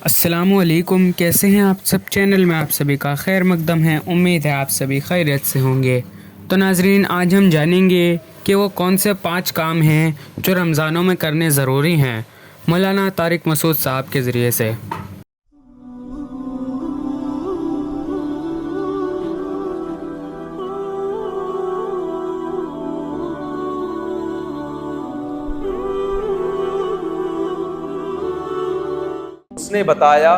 السلام علیکم، کیسے ہیں آپ سب؟ چینل میں آپ سبھی کا خیر مقدم ہے۔ امید ہے آپ سبھی خیریت سے ہوں گے۔ تو ناظرین، آج ہم جانیں گے کہ وہ کون سے 5 کام ہیں جو رمضانوں میں کرنے ضروری ہیں، مولانا طارق مسعود صاحب کے ذریعے سے۔ اس نے بتایا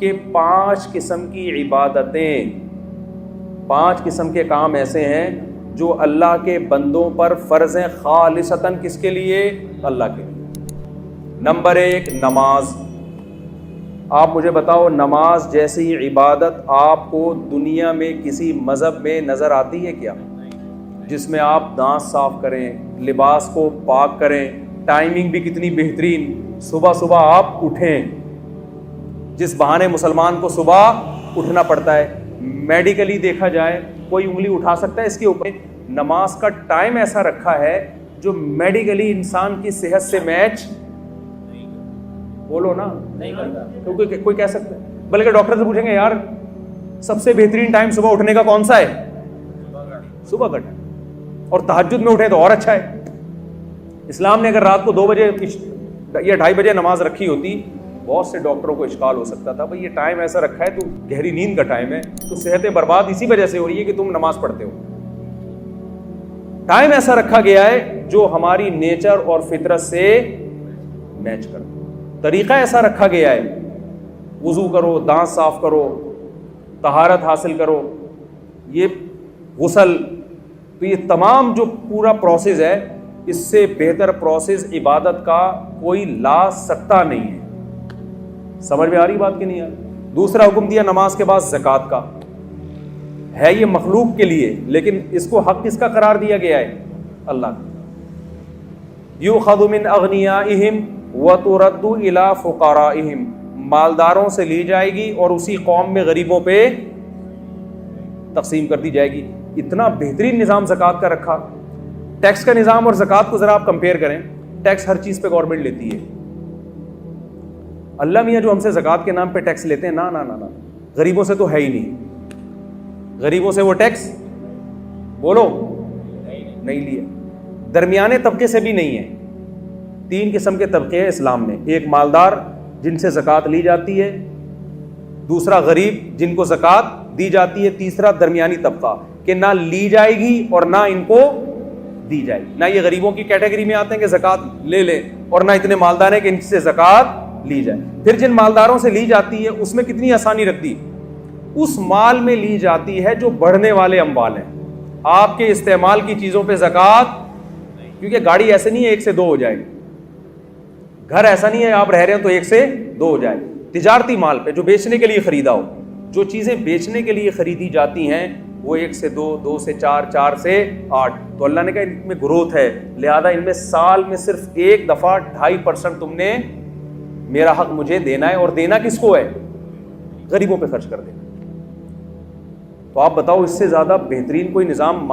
کہ 5 قسم کی عبادتیں، 5 قسم کے کام ایسے ہیں جو اللہ کے بندوں پر فرض ہیں، خالصتاً کس کے لیے؟ اللہ کے لیے۔ نمبر 1، نماز۔ آپ مجھے بتاؤ، نماز جیسی عبادت آپ کو دنیا میں کسی مذہب میں نظر آتی ہے کیا؟ جس میں آپ دانت صاف کریں، لباس کو پاک کریں، ٹائمنگ بھی کتنی بہترین، صبح صبح آپ اٹھیں۔ جس بہانے مسلمان کو صبح اٹھنا پڑتا ہے، میڈیکلی دیکھا جائے کوئی انگلی اٹھا سکتا ہے اس کے اوپر؟ نماز کا ٹائم ایسا رکھا ہے جو میڈیکلی انسان کی صحت سے میچ، بولو نا، نہیں کرتا۔ کیونکہ کوئی کہہ سکتا ہے، بلکہ ڈاکٹر سے پوچھیں گے یار سب سے بہترین ٹائم صبح اٹھنے کا کون سا ہے؟ صبح کا ٹائم، اور تہجد میں اٹھے تو اور اچھا ہے۔ اسلام نے اگر رات کو 2 بجے یا 2:30 بجے نماز رکھی ہوتی، بہت سے ڈاکٹروں کو اشکال ہو سکتا تھا، بھئی یہ ٹائم ایسا رکھا ہے تو گہری نیند کا ٹائم ہے، تو صحتیں برباد اسی وجہ سے ہو رہی ہے کہ تم نماز پڑھتے ہو۔ ٹائم ایسا رکھا گیا ہے جو ہماری نیچر اور فطرت سے میچ کرتا ہے۔ طریقہ ایسا رکھا گیا ہے، وضو کرو، دانت صاف کرو، طہارت حاصل کرو، یہ غسل، تو یہ تمام جو پورا پروسیس ہے، اس سے بہتر پروسیس عبادت کا کوئی لا سکتا نہیں ہے۔ سمجھ میں آ رہی بات کہ نہیں آ رہی؟ دوسرا حکم دیا نماز کے بعد زکوٰۃ کا، ہے یہ مخلوق کے لیے، لیکن اس کو حق کس کا قرار دیا گیا ہے؟ اللہ کا۔ یؤخذ من اغنیائہم وترد الی فقرائہم، مالداروں سے لی جائے گی اور اسی قوم میں غریبوں پہ تقسیم کر دی جائے گی۔ اتنا بہترین نظام زکوٰۃ کا رکھا۔ ٹیکس کا نظام اور زکوٰۃ کو ذرا آپ کمپیئر کریں، ٹیکس ہر چیز پہ گورنمنٹ لیتی ہے، اللہ میاں جو ہم سے زکوٰۃ کے نام پہ ٹیکس لیتے ہیں، نا نا نا نا، غریبوں سے تو ہے ہی نہیں، غریبوں سے وہ ٹیکس بولو نہیں لیا، درمیانے طبقے سے بھی نہیں ہے۔ 3 قسم کے طبقے ہیں اسلام میں، ایک مالدار جن سے زکوٰۃ لی جاتی ہے، دوسرا غریب جن کو زکوٰۃ دی جاتی ہے، تیسرا درمیانی طبقہ کہ نہ لی جائے گی اور نہ ان کو دی جائے گی، نہ یہ غریبوں کی کیٹیگری میں آتے ہیں کہ زکوٰۃ لے لیں، اور نہ اتنے مالدار ہیں کہ ان سے زکوٰۃ لی جائے۔ پھر جن مالداروں سے لی جاتی ہے اس میں کتنی آسانی رکھ دی، اس مال میں لی جاتی ہے جو بڑھنے والے اموال ہیں، آپ کے استعمال کی چیزوں پہ زکوٰۃ، کیونکہ گاڑی ایسے نہیں ہے 1 سے 2 ہو جائے گی، گھر ایسا نہیں ہے آپ رہ رہے ہیں تو 1 سے 2 ہو جائے، تجارتی مال پہ جو بیچنے کے لیے خریدا ہو، جو چیزیں بیچنے کے لیے خریدی جاتی ہیں وہ 1 سے 2، 2 سے 4، 4 سے 8، تو اللہ نے کہا ان میں گروتھ ہے، لہذا ان میں سال میں صرف ایک دفعہ 2.5% تم نے میرا حق مجھے دینا ہے، اور دینا کس کو ہے؟ غریبوں پہ خرچ کر دینا۔ تو آپ بتاؤ اس سے زیادہ بہترین کوئی نظام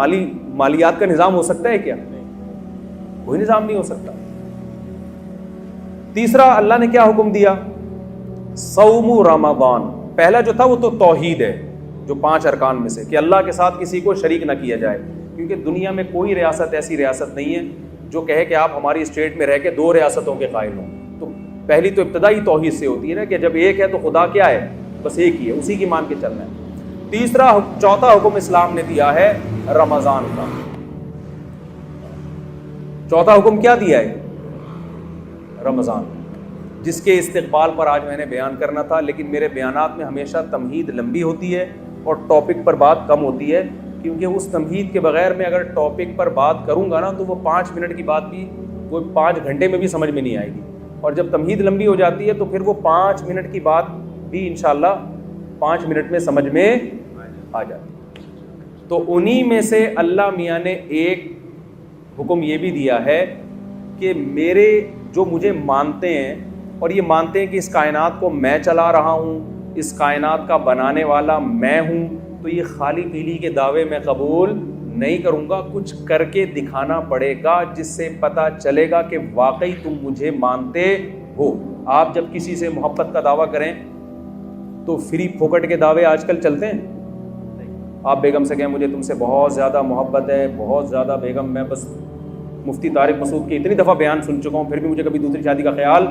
مالیات کا نظام ہو سکتا ہے کیا؟ کوئی نظام نہیں ہو سکتا۔ تیسرا اللہ نے کیا حکم دیا؟ صوم رمضان۔ پہلا جو تھا وہ تو توحید ہے، جو 5 ارکان میں سے، کہ اللہ کے ساتھ کسی کو شریک نہ کیا جائے، کیونکہ دنیا میں کوئی ریاست ایسی ریاست نہیں ہے جو کہے کہ آپ ہماری اسٹیٹ میں رہ کے 2 ریاستوں کے قائل ہوں۔ تو پہلی تو ابتدائی توحید سے ہوتی ہے نا، کہ جب ایک ہے تو خدا کیا ہے؟ بس ایک ہی ہے، اسی کی مان کے چلنا ہے۔ چوتھا حکم اسلام نے دیا ہے رمضان کا۔ چوتھا حکم کیا دیا ہے؟ رمضان، جس کے استقبال پر آج میں نے بیان کرنا تھا، لیکن میرے بیانات میں ہمیشہ تمہید لمبی ہوتی ہے اور ٹاپک پر بات کم ہوتی ہے، کیونکہ اس تمہید کے بغیر میں اگر ٹاپک پر بات کروں گا نا تو وہ 5 منٹ کی بات بھی وہ 5 گھنٹے میں بھی سمجھ میں نہیں آئے گی، اور جب تمہید لمبی ہو جاتی ہے تو پھر وہ 5 منٹ کی بات بھی انشاءاللہ 5 منٹ میں سمجھ میں آ جاتی ہے۔ تو انہی میں سے اللہ میاں نے ایک حکم یہ بھی دیا ہے کہ میرے جو مجھے مانتے ہیں اور یہ مانتے ہیں کہ اس کائنات کو میں چلا رہا ہوں، اس کائنات کا بنانے والا میں ہوں، تو یہ خالی پیلی کے دعوے میں قبول نہیں کروں گا، کچھ کر کے دکھانا پڑے گا جس سے پتہ چلے گا کہ واقعی تم مجھے مانتے ہو۔ آپ جب کسی سے محبت کا دعویٰ کریں تو فری پھوکٹ کے دعوے آج کل چلتے ہیں. آپ بیگم سے کہیں مجھے تم سے بہت زیادہ محبت ہے, بہت زیادہ بیگم, میں بس مفتی طارق مسعود کے اتنی دفعہ بیان سن چکا ہوں پھر بھی مجھے کبھی دوسری شادی کا خیال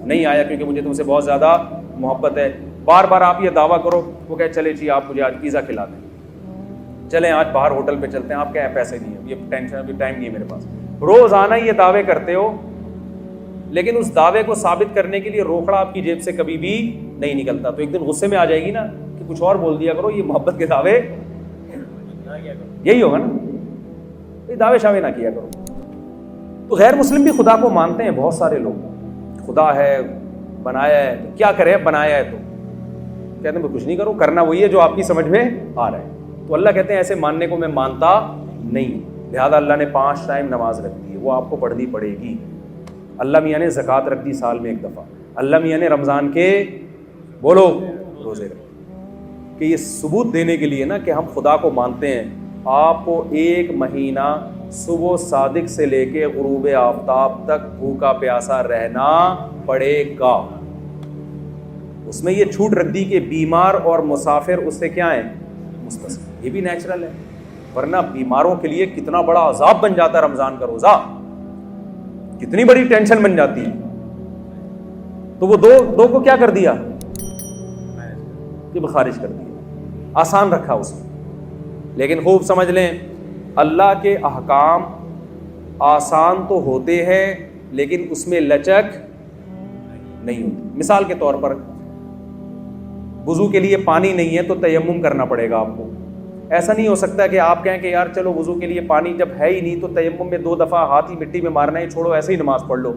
نہیں آیا کیونکہ مجھے تم سے بہت زیادہ محبت ہے. بار بار آپ یہ دعویٰ کرو, وہ کہے چلے جی آپ مجھے آج پیزا کھلا دیں, چلیں آج باہر ہوٹل پہ چلتے ہیں. آپ کہیں پیسے نہیں ہیں, یہ ٹینشن, ابھی ٹائم نہیں ہے میرے پاس. روزانہ یہ دعوے کرتے ہو لیکن اس دعوے کو ثابت کرنے کے لیے روکڑا آپ کی جیب سے کبھی بھی نہیں نکلتا. تو ایک دن غصے میں آ جائے گی نا کہ کچھ اور بول دیا کرو, یہ محبت کے دعوے یہی ہوگا نا, یہ دعوے شاوے نہ کیا کرو. تو غیر مسلم بھی خدا کو مانتے ہیں بہت سارے لوگ, خدا ہے, بنایا ہے, تو کیا کرے, بنایا ہے تو کہتے ہیں میں کچھ نہیں کروں, کرنا وہی ہے جو آپ کی سمجھ میں آ رہا ہے. تو اللہ کہتے ہیں ایسے ماننے کو میں مانتا نہیں. لہذا اللہ نے 5 ٹائم نماز رکھ دی ہے, وہ آپ کو پڑھنی پڑے گی. اللہ میاں نے زکوٰۃ رکھ دی سال میں 1 دفعہ. اللہ میاں نے رمضان کے بولو روزے رکھ, کہ یہ ثبوت دینے کے لیے نا کہ ہم خدا کو مانتے ہیں. آپ کو 1 مہینہ صبح صادق سے لے کے غروب آفتاب تک بھوکا پیاسا رہنا پڑے گا. اس میں یہ چھوٹ رکھ دی کہ بیمار اور مسافر اس سے کیا ہیں, مستثنی. یہ بھی نیچرل ہے, ورنہ بیماروں کے لیے کتنا بڑا عذاب بن جاتا ہے رمضان کا روزہ, کتنی بڑی ٹینشن بن جاتی ہے. تو وہ دو کو کیا کر دیا, کہ خارج کر دیا, آسان رکھا اس میں. لیکن خوب سمجھ لیں اللہ کے احکام آسان تو ہوتے ہیں لیکن اس میں لچک نہیں ہوتی. مثال کے طور پر وضو کے لیے پانی نہیں ہے تو تیمم کرنا پڑے گا آپ کو. ایسا نہیں ہو سکتا کہ آپ کہیں کہ یار چلو وضو کے لیے پانی جب ہے ہی نہیں تو تیمم میں 2 دفعہ ہاتھ ہی مٹی میں مارنا ہے, چھوڑو ایسے ہی نماز پڑھ لو.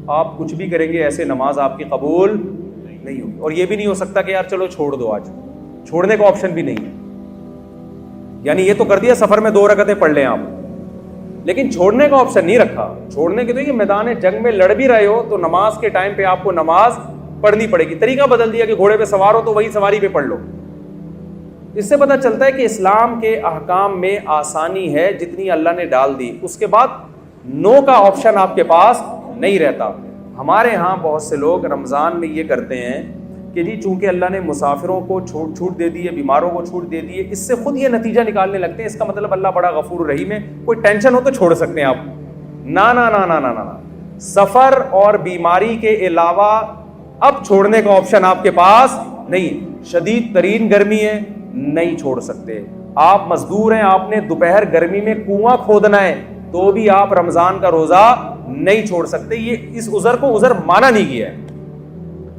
آپ کچھ بھی کریں گے ایسے نماز آپ کی قبول نہیں ہوگی. اور یہ بھی نہیں ہو سکتا کہ یار چلو چھوڑ دو, آج چھوڑنے کا آپشن بھی نہیں ہے. یعنی یہ تو کر دیا سفر میں 2 رکعتیں پڑھ لیں آپ, لیکن چھوڑنے کا آپشن نہیں رکھا. چھوڑنے کے تو یہ میدان جنگ میں لڑ بھی رہے ہو تو نماز کے ٹائم پہ آپ کو نماز پڑھنی پڑے گی. طریقہ بدل دیا کہ گھوڑے پہ سوار ہو تو وہی سواری پہ پڑھ لو. اس سے پتہ چلتا ہے کہ اسلام کے احکام میں آسانی ہے جتنی اللہ نے ڈال دی, اس کے بعد نو کا آپشن آپ کے پاس نہیں رہتا. ہمارے ہاں بہت سے لوگ رمضان میں یہ کرتے ہیں کہ جی چونکہ اللہ نے مسافروں کو چھوٹ دے دی ہے, بیماروں کو چھوٹ دے دی ہے, اس سے خود یہ نتیجہ نکالنے لگتے ہیں اس کا مطلب اللہ بڑا غفور رحیم ہے, کوئی ٹینشن ہو تو چھوڑ سکتے ہیں آپ. نا نا نا نا نا نا, سفر اور بیماری کے علاوہ اب چھوڑنے کا آپشن آپ کے پاس نہیں. شدید ترین گرمی ہے, نہیں چھوڑ سکتے. آپ مزدور ہیں, آپ نے دوپہر گرمی میں کنواں کھودنا ہے تو بھی آپ رمضان کا روزہ نہیں چھوڑ سکتے. یہ اس عذر کو عذر مانا نہیں گیا ہے.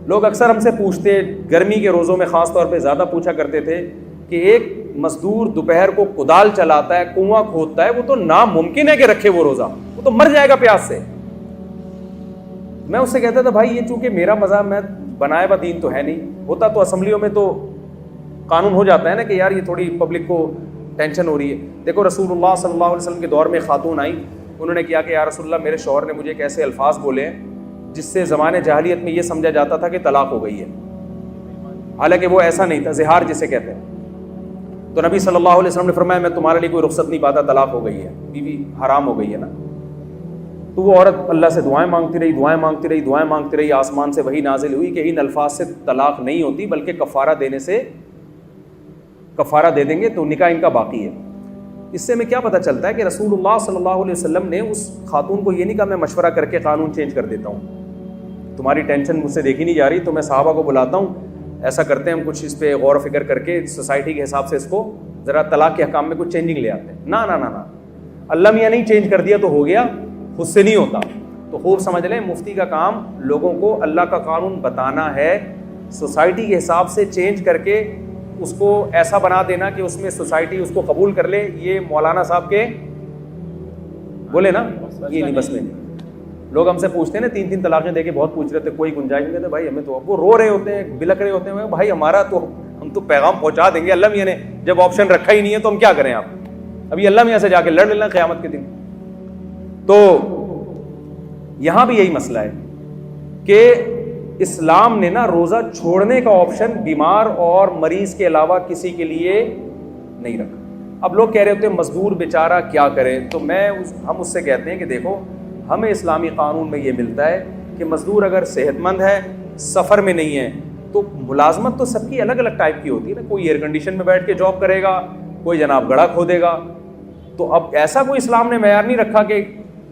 لوگ اکثر ہم سے پوچھتے, گرمی کے روزوں میں خاص طور پہ زیادہ پوچھا کرتے تھے کہ ایک مزدور دوپہر کو کدال چلاتا ہے, کنواں کھودتا ہے, وہ تو ناممکن ہے کہ رکھے وہ روزہ, وہ تو مر جائے گا پیاس سے. میں اس سے کہتا تھا بھائی یہ چونکہ میرا مذہب میں بنایا ہوا دین تو ہے نہیں, ہوتا تو اسمبلیوں میں تو قانون ہو جاتا ہے نا کہ یار یہ تھوڑی پبلک کو ٹینشن ہو رہی ہے. دیکھو رسول اللہ صلی اللہ علیہ وسلم کے دور میں خاتون آئی, انہوں نے کیا کہ یا رسول اللہ میرے شوہر نے مجھے ایک ایسے الفاظ بولے جس سے زمانے جاہلیت میں یہ سمجھا جاتا تھا کہ طلاق ہو گئی ہے, حالانکہ وہ ایسا نہیں تھا, زہار جسے کہتے ہیں. تو نبی صلی اللہ علیہ وسلم نے فرمایا میں تمہارے لیے کوئی رخصت نہیں پاتا, طلاق ہو گئی ہے, بیوی حرام ہو گئی ہے نا. تو وہ عورت اللہ سے دعائیں مانگتی رہی, دعائیں مانگتی رہی, دعائیں مانگتی رہی. آسمان سے وحی نازل ہوئی کہ ان الفاظ سے طلاق نہیں ہوتی بلکہ کفارہ دینے سے کفارہ دے دیں گے تو نکاح ان کا باقی ہے. اس سے ہمیں کیا پتہ چلتا ہے کہ رسول اللہ صلی اللہ علیہ وسلم نے اس خاتون کو یہ نہیں کہا میں مشورہ کر کے قانون چینج کر دیتا ہوں, تمہاری ٹینشن مجھ سے دیکھی نہیں جا رہی تو میں صحابہ کو بلاتا ہوں, ایسا کرتے ہیں ہم کچھ اس پہ غور و فکر کر کے سوسائٹی کے حساب سے اس کو ذرا طلاق کے حکام میں کچھ چینجنگ لے آتے ہیں. نا نا نا نا, اللہ میاں نہیں چینج کر دیا تو ہو گیا, خود سے نہیں ہوتا. تو خوب سمجھ لیں مفتی کا کام لوگوں کو اللہ کا قانون بتانا ہے, سوسائٹی کے حساب سے چینج کر کے اس کو ایسا بنا دینا کہ اس میں سوسائٹی اس کو قبول کر لے. یہ مولانا صاحب کے بولے نا, یہ نہیں بس میں نہیں. لوگ ہم سے پوچھتے ہیں نا 3 طلاقیں دے کے بہت پوچھ رہے تھے, کوئی گنجائش نہیں. کہتے بھائی ہمیں تو, وہ رو رہے ہوتے ہیں, بلک رہے ہوتے ہیں, بھائی ہمارا تو ہم تو پیغام پہنچا دیں گے, اللہ میاں نے جب آپشن رکھا ہی نہیں ہے تو ہم کیا کریں. آپ ابھی اللہ میاں سے جا کے لڑ لینا قیامت کے دن. تو یہاں بھی یہی مسئلہ ہے کہ اسلام نے نا روزہ چھوڑنے کا آپشن بیمار اور مریض کے علاوہ کسی کے لیے نہیں رکھا. اب لوگ کہہ رہے ہوتے ہیں مزدور بیچارہ کیا کرے, تو ہم اس سے کہتے ہیں کہ دیکھو ہمیں اسلامی قانون میں یہ ملتا ہے کہ مزدور اگر صحت مند ہے سفر میں نہیں ہے. تو ملازمت تو سب کی الگ الگ ٹائپ کی ہوتی ہے نا. کوئی ایئر کنڈیشن میں بیٹھ کے جاب کرے گا, کوئی جناب گڑھا کھودے گا. تو اب ایسا کوئی اسلام نے معیار نہیں رکھا کہ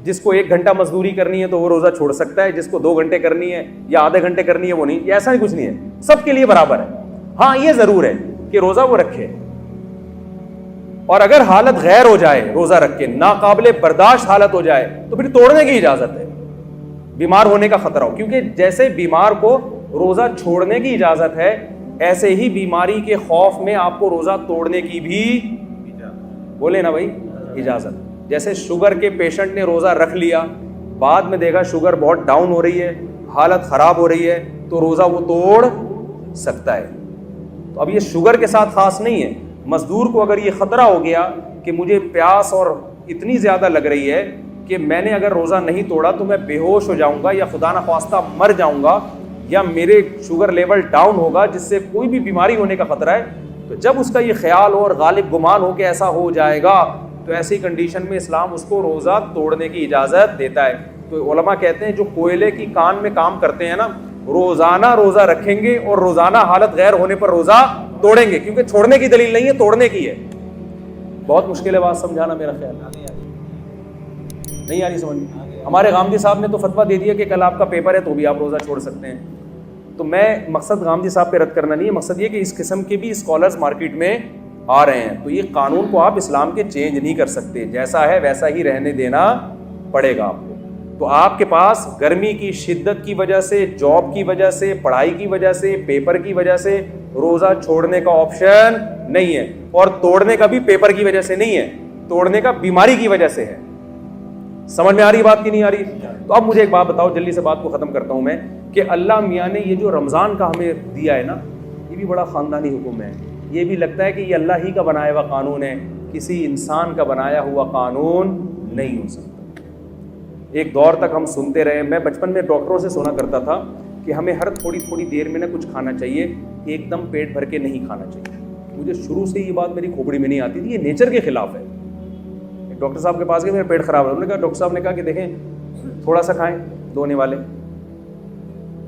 جس کو 1 گھنٹہ مزدوری کرنی ہے تو وہ روزہ چھوڑ سکتا ہے, جس کو 2 گھنٹے کرنی ہے یا آدھے گھنٹے کرنی ہے وہ نہیں. ایسا ہی کچھ نہیں ہے, سب کے لیے برابر ہے. ہاں یہ ضرور ہے کہ روزہ وہ رکھے, اور اگر حالت غیر ہو جائے روزہ رکھ کے, ناقابل برداشت حالت ہو جائے تو پھر توڑنے کی اجازت ہے, بیمار ہونے کا خطرہ ہو. کیونکہ جیسے بیمار کو روزہ چھوڑنے کی اجازت ہے, ایسے ہی بیماری کے خوف میں آپ کو روزہ توڑنے کی بھی بولے نا بھائی اجازت. جیسے شوگر کے پیشنٹ نے روزہ رکھ لیا, بعد میں دیکھا شوگر بہت ڈاؤن ہو رہی ہے, حالت خراب ہو رہی ہے, تو روزہ وہ توڑ سکتا ہے. تو اب یہ شوگر کے ساتھ خاص نہیں ہے. مزدور کو اگر یہ خطرہ ہو گیا کہ مجھے پیاس اور اتنی زیادہ لگ رہی ہے کہ میں نے اگر روزہ نہیں توڑا تو میں بے ہوش ہو جاؤں گا یا خدا نخواستہ مر جاؤں گا یا میرے شوگر لیول ڈاؤن ہوگا جس سے کوئی بھی بیماری ہونے کا خطرہ ہے, تو جب اس کا یہ خیال ہو اور غالب گمان ہو کہ ایسا ہو جائے گا تو ایسی کنڈیشن میں اسلام اس کو روزہ توڑنے کی اجازت دیتا ہے. تو علماء کہتے ہیں جو کوئلے کی کان میں کام کرتے ہیں نا, روزانہ روزہ رکھیں گے اور روزانہ حالت غیر ہونے پر روزہ توڑیں گے, کیونکہ چھوڑنے کی دلیل نہیں ہے, توڑنے کی ہے. بہت مشکل ہے بات سمجھانا, میرا خیال نہیں آ رہی سمجھ میں. ہمارے غامدی صاحب نے تو فتویٰ دے دیا کہ کل آپ کا پیپر ہے تو بھی آپ روزہ چھوڑ سکتے ہیں. تو میں مقصد غامدی صاحب پہ رد کرنا نہیں ہے, مقصد یہ کہ اس قسم کے بھی اسکالرز مارکیٹ میں آ رہے ہیں. تو یہ قانون کو آپ اسلام کے چینج نہیں کر سکتے, جیسا ہے ویسا ہی رہنے دینا پڑے گا آپ کو. تو آپ کے پاس گرمی کی شدت کی وجہ سے, جاب کی وجہ سے, پڑھائی کی وجہ سے, پیپر کی وجہ سے روزہ چھوڑنے کا آپشن نہیں ہے, اور توڑنے کا بھی پیپر کی وجہ سے نہیں ہے, توڑنے کا بیماری کی وجہ سے ہے. سمجھ میں آ رہی بات کی نہیں آ رہی؟ تو اب مجھے ایک بات بتاؤ, جلدی سے بات کو ختم کرتا ہوں میں, کہ اللہ میاں نے یہ جو رمضان کا ہمیں دیا ہے نا, یہ بھی بڑا خاندانی حکم ہے. یہ بھی لگتا ہے کہ یہ اللہ ہی کا بنایا ہوا قانون ہے, کسی انسان کا بنایا ہوا قانون نہیں ہو سکتا. ایک دور تک ہم سنتے رہے, میں بچپن میں ڈاکٹروں سے سنا کرتا تھا کہ ہمیں ہر تھوڑی دیر میں کچھ کھانا چاہیے, ایک دم پیٹ بھر کے نہیں کھانا چاہیے. مجھے شروع سے یہ بات میری کھوپڑی میں نہیں آتی تھی, یہ نیچر کے خلاف ہے. ڈاکٹر صاحب کے پاس گئے, میرا پیٹ خراب ہے. انہوں نے کہا, ڈاکٹر صاحب نے کہا کہ دیکھیں تھوڑا سا کھائیں 2 ہونے والے,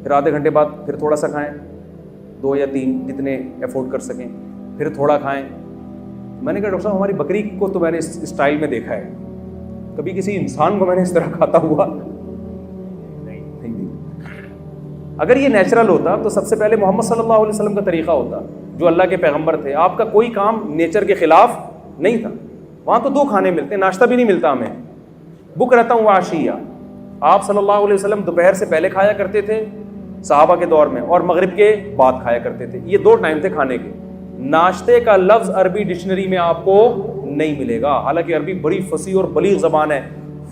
پھر آدھے گھنٹے بعد پھر تھوڑا سا کھائیں, 2 یا 3 جتنے افورڈ کر سکیں, پھر تھوڑا کھائیں. میں نے کہا ڈاکٹر صاحب ہماری بکری کو تو میں نے اس اسٹائل میں دیکھا ہے, کبھی کسی انسان کو میں نے اس طرح کھاتا ہوا نہیں. اگر یہ نیچرل ہوتا تو سب سے پہلے محمد صلی اللہ علیہ وسلم کا طریقہ ہوتا, جو اللہ کے پیغمبر تھے. آپ کا کوئی کام نیچر کے خلاف نہیں تھا. وہاں تو 2 کھانے ملتے ہیں, ناشتہ بھی نہیں ملتا ہمیں. بک رہتا ہوں عشیہ, آپ صلی اللہ علیہ وسلم دوپہر سے پہلے کھایا کرتے تھے صحابہ کے دور میں, اور مغرب کے بعد کھایا کرتے تھے. یہ 2 ٹائم تھے کھانے کے. ناشتے کا لفظ عربی ڈکشنری میں آپ کو نہیں ملے گا, حالانکہ عربی بڑی فصیح اور بلیغ زبان ہے.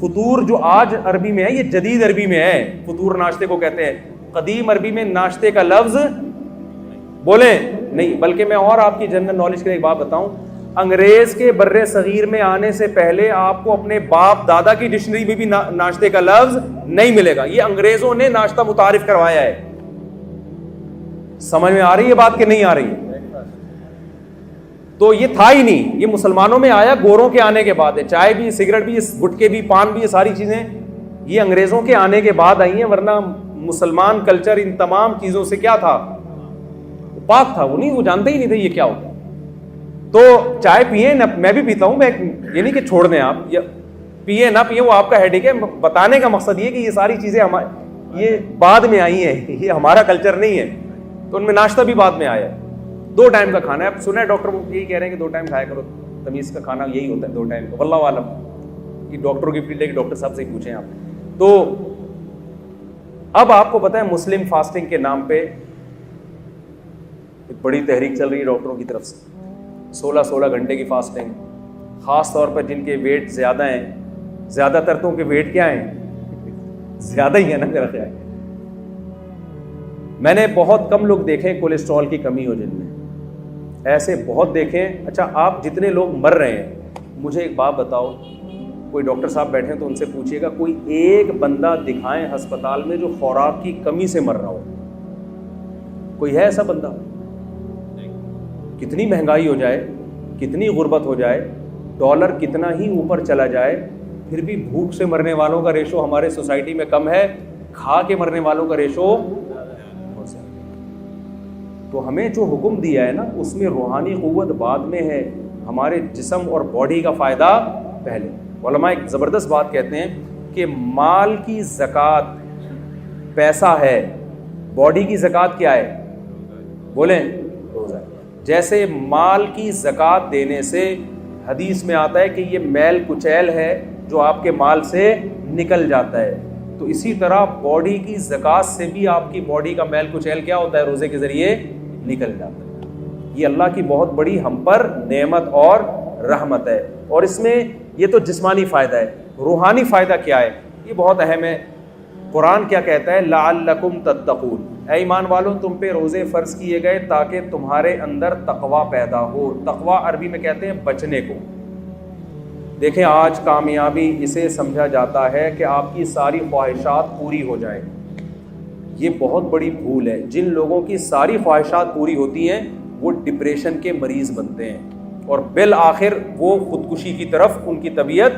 فطور جو آج عربی میں ہے یہ جدید عربی میں ہے, فطور ناشتے کو کہتے ہیں. قدیم عربی میں ناشتے کا لفظ بولیں نہیں. بلکہ میں اور آپ کی جنرل نالج کے لیے ایک بات بتاؤں, انگریز کے بر صغیر میں آنے سے پہلے آپ کو اپنے باپ دادا کی ڈکشنری میں بھی ناشتے کا لفظ نہیں ملے گا. یہ انگریزوں نے ناشتہ متعارف کروایا ہے. سمجھ میں آ رہی ہے بات کہ نہیں آ رہی ہے؟ تو یہ تھا ہی نہیں, یہ مسلمانوں میں آیا گوروں کے آنے کے بعد ہے. چائے بھی, سگریٹ بھی, گٹکے بھی, پان بھی, یہ ساری چیزیں یہ انگریزوں کے آنے کے بعد آئی ہیں. ورنہ مسلمان کلچر ان تمام چیزوں سے کیا تھا, پاک تھا. وہ جانتے ہی نہیں تھے یہ کیا ہوتا. تو چائے پیئے نہ, میں بھی پیتا ہوں, میں یہ نہیں کہ چھوڑ دیں آپ, پیئے نہ پیئے وہ آپ کا ہیڈیک ہے. بتانے کا مقصد یہ کہ یہ ساری چیزیں یہ بعد میں آئی ہیں, یہ ہمارا کلچر نہیں ہے. تو ان میں ناشتہ بھی بعد میں آیا. 2 ٹائم کا کھانا ہے. اب سنا ہے ڈاکٹر یہی کہہ رہے ہیں کہ 2 ٹائم کھایا کرو, تمیز کا کھانا یہی ہوتا ہے 2 ٹائم کا. واللہ عالم, یہ ڈاکٹروں کی فیلڈ ہے کہ ڈاکٹر صاحب سے ہی پوچھیں آپ. تو اب آپ کو پتہ ہے مسلم فاسٹنگ کے نام پہ ایک بڑی تحریک چل رہی ہے ڈاکٹروں کی طرف سے. 16 گھنٹے کی فاسٹنگ, خاص طور پر جن کے ویٹ زیادہ ہیں. زیادہ تر تو کے ویٹ کیا ہیں, زیادہ ہی ہے نا میرا خیال. میں نے بہت کم لوگ دیکھے کولیسٹرول کی کمی ہو جن میں, ایسے بہت دیکھیں. اچھا آپ جتنے لوگ مر رہے ہیں, مجھے ایک بات بتاؤ, کوئی ڈاکٹر صاحب بیٹھے ہیں تو ان سے پوچھیے گا کوئی ایک بندہ دکھائیں ہسپتال میں جو خوراک کی کمی سے مر رہا ہو. کوئی ہے ایسا بندہ؟ کتنی مہنگائی ہو جائے, کتنی غربت ہو جائے, ڈالر کتنا ہی اوپر چلا جائے, پھر بھی بھوک سے مرنے والوں کا ریشو ہمارے سوسائٹی میں کم ہے, کھا کے مرنے والوں کا ریشو. تو ہمیں جو حکم دیا ہے نا اس میں روحانی قوت بعد میں ہے, ہمارے جسم اور باڈی کا فائدہ پہلے. علماء ایک زبردست بات کہتے ہیں کہ مال کی زکوٰۃ پیسہ ہے, باڈی کی زکوٰۃ کیا ہے؟ بولیں روزہ. جیسے مال کی زکوٰۃ دینے سے حدیث میں آتا ہے کہ یہ میل کچیل ہے جو آپ کے مال سے نکل جاتا ہے, تو اسی طرح باڈی کی زکوٰۃ سے بھی آپ کی باڈی کا میل کچیل کیا ہوتا ہے؟ روزے کے ذریعے نکل جاتا ہے. یہ اللہ کی بہت بڑی ہم پر نعمت اور رحمت ہے. اور اس میں یہ تو جسمانی فائدہ ہے, روحانی فائدہ کیا ہے؟ یہ بہت اہم ہے. قرآن کیا کہتا ہے؟ لعلکم تتقون, اے ایمان والوں تم پہ روزے فرض کیے گئے تاکہ تمہارے اندر تقوی پیدا ہو. تقوی عربی میں کہتے ہیں بچنے کو. دیکھیں آج کامیابی اسے سمجھا جاتا ہے کہ آپ کی ساری خواہشات پوری ہو جائیں. یہ بہت بڑی بھول ہے. جن لوگوں کی ساری خواہشات پوری ہوتی ہیں وہ ڈپریشن کے مریض بنتے ہیں اور بالآخر وہ خودکشی کی طرف ان کی طبیعت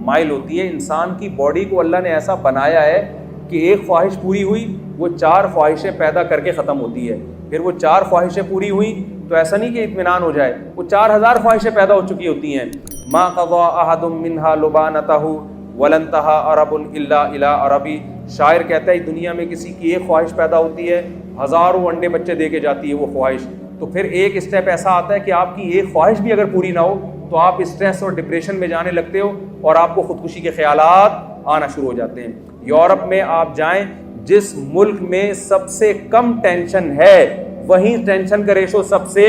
مائل ہوتی ہے. انسان کی باڈی کو اللہ نے ایسا بنایا ہے کہ ایک خواہش پوری ہوئی وہ 4 خواہشیں پیدا کر کے ختم ہوتی ہے. پھر وہ 4 خواہشیں پوری ہوئیں تو ایسا نہیں کہ اطمینان ہو جائے, وہ 4000 خواہشیں پیدا ہو چکی ہوتی ہیں. ما قضى احد منها لبانته ولن انتهى عرب الا الى عربی. شاعر کہتا ہے دنیا میں کسی کی ایک خواہش پیدا ہوتی ہے, ہزاروں انڈے بچے دے کے جاتی ہے وہ خواہش. تو پھر ایک اسٹیپ ایسا آتا ہے کہ آپ کی ایک خواہش بھی اگر پوری نہ ہو تو آپ اسٹریس اور ڈپریشن میں جانے لگتے ہو اور آپ کو خودکشی کے خیالات آنا شروع ہو جاتے ہیں. یورپ میں آپ جائیں, جس ملک میں سب سے کم ٹینشن ہے وہیں ٹینشن کا ریشو سب سے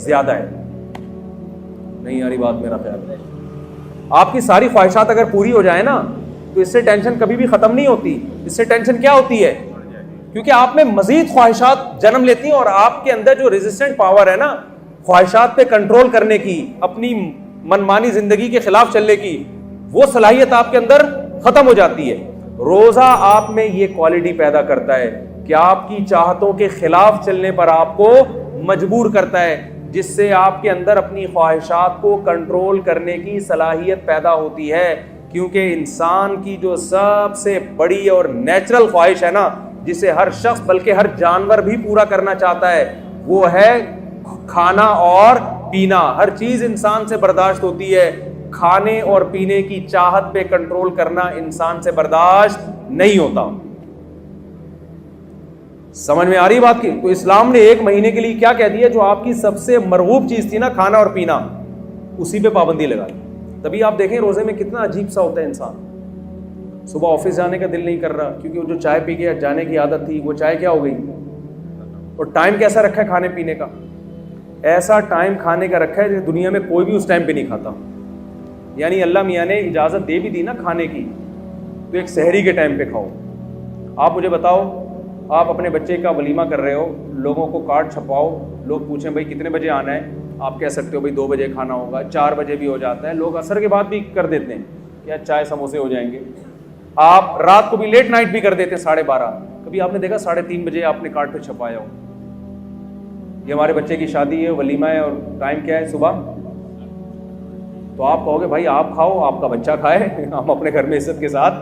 زیادہ ہے. نہیں آ رہی بات میرا خیال ہے. آپ کی ساری خواہشات اگر پوری ہو جائیں نا تو اس سے ٹینشن کبھی بھی ختم نہیں ہوتی. اس سے ٹینشن کیا ہوتی ہے؟ کیونکہ آپ میں مزید خواہشات جنم لیتی ہیں اور آپ کے اندر جو ریزسٹنٹ پاور ہے نا خواہشات پہ کنٹرول کرنے کی, اپنی منمانی زندگی کے خلاف چلنے کی, وہ صلاحیت آپ کے اندر ختم ہو جاتی ہے. روزہ آپ میں یہ کوالٹی پیدا کرتا ہے کہ آپ کی چاہتوں کے خلاف چلنے پر آپ کو مجبور کرتا ہے, جس سے آپ کے اندر اپنی خواہشات کو کنٹرول کرنے کی صلاحیت پیدا ہوتی ہے. کیونکہ انسان کی جو سب سے بڑی اور نیچرل خواہش ہے نا, جسے ہر شخص بلکہ ہر جانور بھی پورا کرنا چاہتا ہے, وہ ہے کھانا اور پینا. ہر چیز انسان سے برداشت ہوتی ہے, کھانے اور پینے کی چاہت پہ کنٹرول کرنا انسان سے برداشت نہیں ہوتا. سمجھ میں آ رہی بات کی؟ تو اسلام نے 1 مہینے کے لیے کیا کہہ دیا؟ جو آپ کی سب سے مرغوب چیز تھی نا کھانا اور پینا, اسی پہ پابندی لگا دی. تبھی آپ دیکھیں روزے میں کتنا عجیب سا ہوتا ہے انسان. صبح آفس جانے کا دل نہیں کر رہا کیونکہ وہ جو چائے پی کے جانے کی عادت تھی وہ چائے کیا ہو گئی. اور ٹائم کیسا رکھا ہے کھانے پینے کا؟ ایسا ٹائم کھانے کا رکھا ہے کہ دنیا میں کوئی بھی اس ٹائم پہ نہیں کھاتا. یعنی اللہ میاں نے اجازت دے بھی دی نا کھانے کی, تو ایک سحری کے ٹائم پہ کھاؤ. آپ مجھے بتاؤ, آپ اپنے بچے کا ولیمہ کر رہے ہو, لوگوں کو کارڈ چھپاؤ, لوگ پوچھیں بھائی کتنے بجے آنا ہے, آپ کہہ سکتے ہو بھائی 2 بجے کھانا ہوگا, 4 بجے بھی ہو جاتا ہے, لوگ عصر کے بعد بھی کر دیتے ہیں کیا چائے سموسے ہو جائیں گے. آپ رات کو بھی لیٹ نائٹ بھی کر دیتے ہیں 12:30. کبھی آپ نے دیکھا 3:30 بجے آپ نے کارڈ پہ چھپایا ہو؟ یہ ہمارے بچے کی شادی ہے, ولیمہ ہے, اور ٹائم کیا ہے صبح. تو آپ کہو گے بھائی آپ کھاؤ, آپ کا بچہ کھائے, ہم اپنے گھر میں عزت کے ساتھ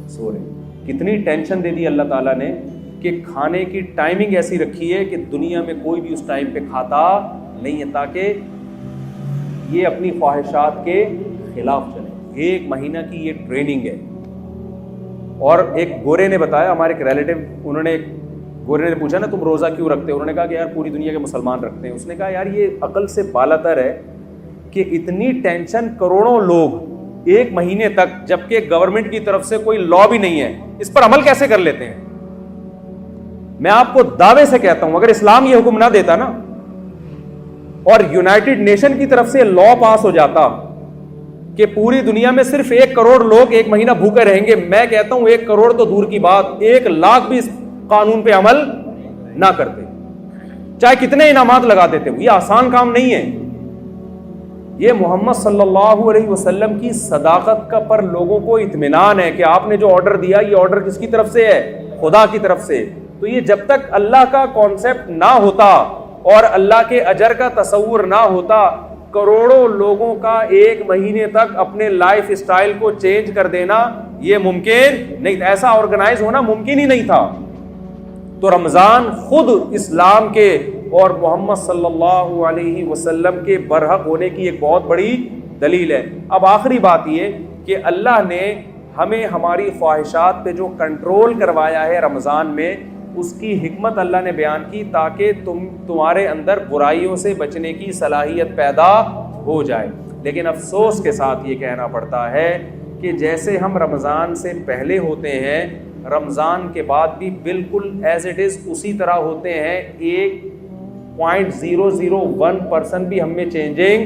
سو رہے. کتنی ٹینشن دے دی اللہ تعالیٰ نے کہ کھانے کی ٹائمنگ ایسی رکھی ہے کہ دنیا میں کوئی بھی اس ٹائم پہ کھاتا نہیں ہے, تاکہ یہ اپنی خواہشات کے خلاف چلے. 1 مہینہ کی یہ ٹریننگ ہے. اور ایک گورے نے بتایا, ہمارے ایک ریلیٹو, گورے نے پوچھا نا تم روزہ کیوں رکھتے ہو؟ انہوں نے کہا کہ یار پوری دنیا کے مسلمان رکھتے ہیں. اس نے کہا یار یہ عقل سے بالاتر ہے کہ اتنی ٹینشن کروڑوں لوگ 1 مہینے تک, جبکہ گورنمنٹ کی طرف سے کوئی لا بھی نہیں ہے, اس پر عمل کیسے کر لیتے ہیں؟ میں آپ کو دعوے سے کہتا ہوں اگر اسلام یہ حکم نہ دیتا نا اور یونائٹڈ نیشن کی طرف سے لا پاس ہو جاتا کہ پوری دنیا میں صرف 1 کروڑ لوگ 1 مہینہ بھوکے رہیں گے, میں کہتا ہوں 1 کروڑ تو دور کی بات, 1 لاکھ بھی اس قانون پہ عمل نہ کرتے, چاہے کتنے انعامات لگا دیتے. یہ آسان کام نہیں ہے. یہ محمد صلی اللہ علیہ وسلم کی صداقت کا پر لوگوں کو اطمینان ہے کہ آپ نے جو آرڈر دیا یہ آرڈر کس کی طرف سے ہے؟ خدا کی طرف سے. تو یہ جب تک اللہ کا کانسیپٹ نہ ہوتا اور اللہ کے اجر کا تصور نہ ہوتا, کروڑوں لوگوں کا 1 مہینے تک اپنے لائف اسٹائل کو چینج کر دینا یہ ممکن نہیں, ایسا آرگنائز ہونا ممکن ہی نہیں تھا. تو رمضان خود اسلام کے اور محمد صلی اللہ علیہ وسلم کے برحق ہونے کی ایک بہت بڑی دلیل ہے۔ اب آخری بات یہ کہ اللہ نے ہمیں ہماری خواہشات پہ جو کنٹرول کروایا ہے رمضان میں، اس کی حکمت اللہ نے بیان کی تاکہ تمہارے اندر برائیوں سے بچنے کی صلاحیت پیدا ہو جائے۔ لیکن افسوس کے ساتھ یہ کہنا پڑتا ہے کہ جیسے ہم رمضان سے پہلے ہوتے ہیں، رمضان کے بعد بھی بالکل ایز اٹ از اسی طرح ہوتے ہیں، 1.001% بھی ہم میں چینجنگ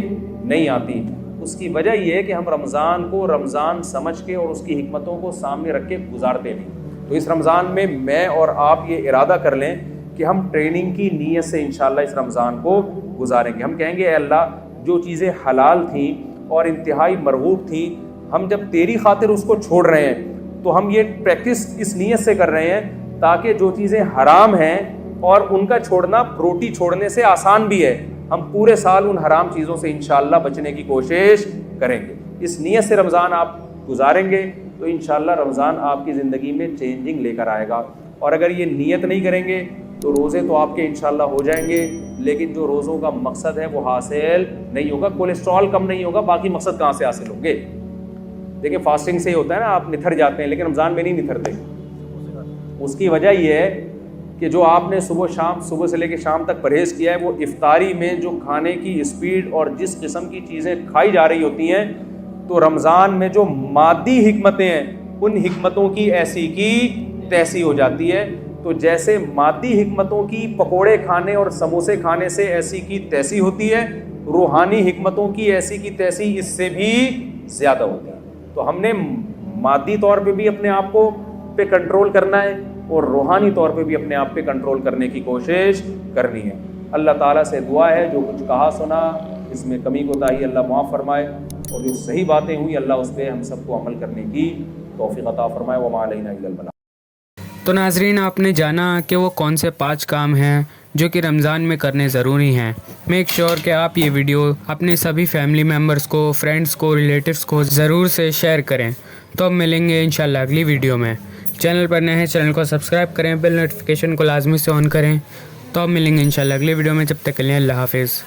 نہیں آتی۔ اس کی وجہ یہ ہے کہ ہم رمضان کو رمضان سمجھ کے اور اس کی حکمتوں کو سامنے رکھ کے گزارتے نہیں۔ تو اس رمضان میں میں اور آپ یہ ارادہ کر لیں کہ ہم ٹریننگ کی نیت سے انشاءاللہ اس رمضان کو گزاریں گے۔ ہم کہیں گے اے اللہ، جو چیزیں حلال تھیں اور انتہائی مرغوب تھیں، ہم جب تیری خاطر اس کو چھوڑ رہے ہیں تو ہم یہ پریکٹس اس نیت سے کر رہے ہیں تاکہ جو چیزیں حرام ہیں اور ان کا چھوڑنا روٹی چھوڑنے سے آسان بھی ہے، ہم پورے سال ان حرام چیزوں سے انشاءاللہ بچنے کی کوشش کریں گے۔ اس نیت سے رمضان آپ گزاریں گے تو انشاءاللہ رمضان آپ کی زندگی میں چینجنگ لے کر آئے گا۔ اور اگر یہ نیت نہیں کریں گے تو روزے تو آپ کے انشاءاللہ ہو جائیں گے، لیکن جو روزوں کا مقصد ہے وہ حاصل نہیں ہوگا، کولیسٹرول کم نہیں ہوگا، باقی مقصد کہاں سے حاصل ہوں گے؟ دیکھیں فاسٹنگ سے ہی ہوتا ہے نا، آپ نتھر جاتے ہیں لیکن رمضان میں نہیں نتھرتے۔ اس کی وجہ یہ ہے کہ جو آپ نے صبح سے لے کے شام تک پرہیز کیا ہے، وہ افطاری میں جو کھانے کی اسپیڈ اور جس قسم کی چیزیں کھائی جا رہی ہوتی ہیں، تو رمضان میں جو مادی حکمتیں ہیں ان حکمتوں کی ایسی کی تیسی ہو جاتی ہے۔ تو جیسے مادی حکمتوں کی پکوڑے کھانے اور سموسے کھانے سے ایسی کی تیسی ہوتی ہے، روحانی حکمتوں کی ایسی کی تیسی اس سے بھی زیادہ ہوتی ہے۔ تو ہم نے مادی طور پہ بھی اپنے آپ کو پہ کنٹرول کرنا ہے اور روحانی طور پہ بھی اپنے آپ پہ کنٹرول کرنے کی کوشش کرنی ہے۔ اللہ تعالیٰ سے دعا ہے جو کچھ کہا سنا اس میں کمی کوتاہی اللہ معاف فرمائے، اور جو صحیح باتیں ہوئی اللہ اس پہ ہم سب کو عمل کرنے کی توفیق عطا فرمائے۔ وما علینا الا البلاغ۔ تو ناظرین، آپ نے جانا کہ وہ کون سے 5 کام ہیں جو کہ رمضان میں کرنے ضروری ہیں۔ میک شیور کہ آپ یہ ویڈیو اپنے سبھی فیملی ممبرز کو، فرینڈز کو، ریلیٹیوز کو ضرور سے شیئر کریں۔ تو اب ملیں گے انشاءاللہ اگلی ویڈیو میں۔ چینل پر نئے ہیں چینل کو سبسکرائب کریں، بیل نوٹیفیکیشن کو لازمی سے آن کریں۔ تو اب ملیں گے انشاءاللہ اگلی ویڈیو میں، جب تک کے لیے اللہ حافظ۔